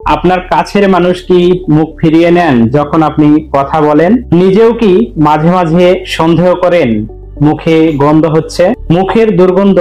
আপনার কাছের মানুষ কি মুখ ফিরিয়ে নেন যখন আপনি কথা বলেন? নিজেও কি মাঝে মাঝে সন্দেহ করেন মুখে গন্ধ হচ্ছে? মুখের দুর্গন্ধ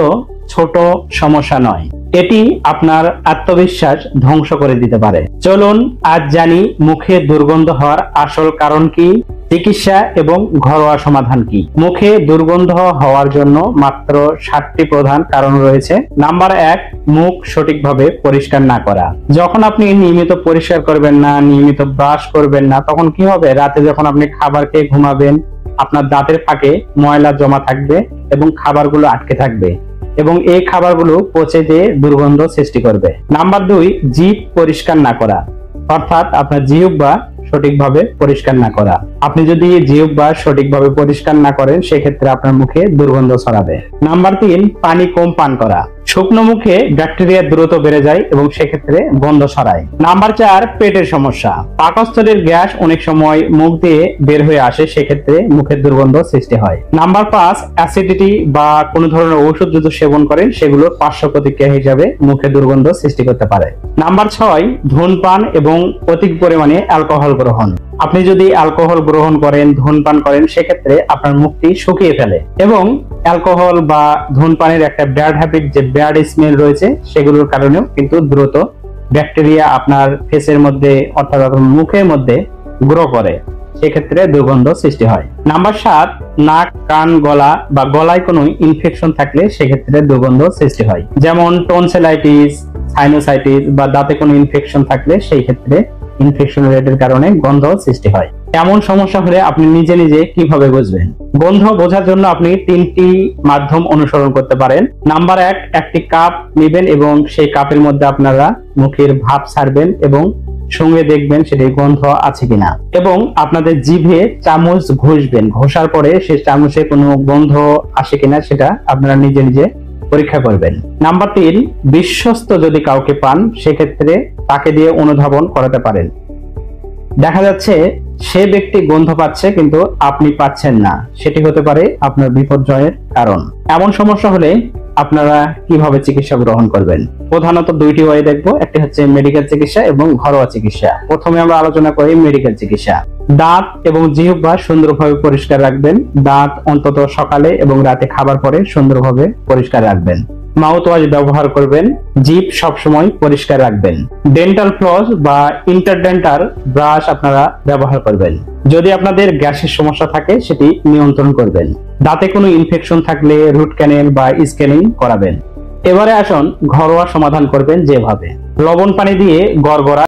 ছোট সমস্যা নয়, এটি আপনার আত্মবিশ্বাস ধ্বংস করে দিতে পারে। চলুন আজ জানি মুখে দুর্গন্ধ হওয়ার আসল কারণ কি, চিকিৎসা এবং ঘরোয়া সমাধান কি। মুখে দুর্গন্ধ হওয়ার জন্য মাত্র 7টি প্রধান কারণ রয়েছে। নাম্বার 1, মুখ সঠিকভাবে পরিষ্কার না করা। যখন আপনি নিয়মিত পরিষ্কার করবেন না, নিয়মিত ব্রাশ করবেন না, তখন কি হবে? রাতে যখন আপনি খাবার খেয়ে ঘুমাবেন, আপনার দাঁতের ফাঁকে ময়লা জমা থাকবে এবং খাবারগুলো আটকে থাকবে এবং এই খাবারগুলো পচে যেয়ে দুর্গন্ধ সৃষ্টি করবে। নাম্বার 2, জিভ পরিষ্কার না করা, অর্থাৎ আপনার জিহ্বা সঠিকভাবে পরিষ্কার না করা। আপনি যদি জিহ্বা সঠিকভাবে পরিষ্কার না করেন, সেক্ষেত্রে আপনার মুখে দুর্গন্ধ ছড়াবে। নাম্বার 3, পানি কম পান করা। শুকনো মুখে ব্যাকটেরিয়া দ্রুত বেড়ে যায় এবং সেক্ষেত্রে গন্ধ ছড়ায়। নাম্বার 4, পেটের সমস্যা। পাকস্থলীর গ্যাস অনেক সময় মুখ দিয়ে বের হয়ে আসে, সেক্ষেত্রে মুখের দুর্গন্ধ সৃষ্টি হয়। নাম্বার 5, অ্যাসিডিটি বা কোনো ধরনের ঔষধ যদি সেবন করেন, সেগুলোর পার্শ্ব প্রতিক্রিয়া হিসাবে মুখে দুর্গন্ধ সৃষ্টি করতে পারে। নাম্বার 6, ধূমপান এবং অধিক পরিমাণে অ্যালকোহল গ্রহণ। আপনি যদি অ্যালকোহল গ্রহণ করেন, ধূমপান করেন, সেক্ষেত্রে আপনার মুখটি শুকিয়ে ফেলে এবং অ্যালকোহল বা ধূমপানের একটা ব্যাড হ্যাবিট, যে ব্যাড স্মেল রয়েছে, সেগুলোর কারণেও কিন্তু দ্রুত ব্যাকটেরিয়া আপনার ফেসের মধ্যে অর্থাৎ আপনার মুখের মধ্যে গ্রো করে, সেক্ষেত্রে দুর্গন্ধ সৃষ্টি হয়। নাম্বার 7, নাক, কান, গলা বা গলায় কোনো ইনফেকশন থাকলে সেক্ষেত্রে দুর্গন্ধ সৃষ্টি হয়। যেমন টনসিলাইটিস, সাইনোসাইটিস বা দাঁতে কোনো ইনফেকশন থাকলে সেই ক্ষেত্রে ইনফেকশন রেটের কারণে গন্ধ সৃষ্টি হয়। এমন সমস্যা হলে আপনি নিজে নিজে কিভাবে বুঝবেন? গন্ধ বোঝার জন্য আপনি 3টি মাধ্যম অনুসরণ করতে পারেন। নাম্বার 1, একটি কাপ নেবেন এবং সেই কাপের মধ্যে আপনারা মুখের ভাপ ছাড়বেন এবং সঙ্গে দেখবেন সেটি গন্ধ আছে কিনা, এবং আপনাদের জিভে চামচ ঘষবেন। ঘষার পরে সেই চামচে কোনো গন্ধ আসে কিনা সেটা আপনারা নিজে নিজে পরীক্ষা করবেন। নাম্বার 3, বিশ্বস্ত যদি কাউকে পান, সেক্ষেত্রে তাকে দিয়ে অনুধাবন করাতে পারেন। দেখা যাচ্ছে সে ব্যক্তি গন্ধ পাচ্ছে কিন্তু আপনি পাচ্ছেন না, সেটি হতে পারে আপনার বিপর্যয়ের কারণ। এমন সমস্যা হলে আপনারা কিভাবে চিকিৎসা গ্রহণ করবেন? প্রধানত 2টি ওয়ে দেখবো, একটি হচ্ছে মেডিকেল চিকিৎসা এবং ঘরোয়া চিকিৎসা। প্রথমে আমরা আলোচনা করি মেডিকেল চিকিৎসা। দাঁত এবং জিহ্বা সুন্দরভাবে পরিষ্কার রাখবেন। দাঁত অন্তত সকালে এবং রাতে খাবার পরে সুন্দরভাবে পরিষ্কার রাখবেন। মাউথ ওয়াশ ব্যবহার করবেন। জিভ সবসময় পরিষ্কার রাখবেন। ডেন্টাল ফ্লস বা ইন্টারডেন্টাল ব্রাশ আপনারা ব্যবহার করবেন। যদি আপনাদের গ্যাসের সমস্যা থাকে, সেটি নিয়ন্ত্রণ করবেন। দাঁতে কোনো ইনফেকশন থাকলে রুট ক্যানেল বা স্ক্যানিং করাবেন। এবারে আসুন ঘরোয়া সমাধান করবেন যেভাবে। লবণ পানি দিয়ে গড়গড়া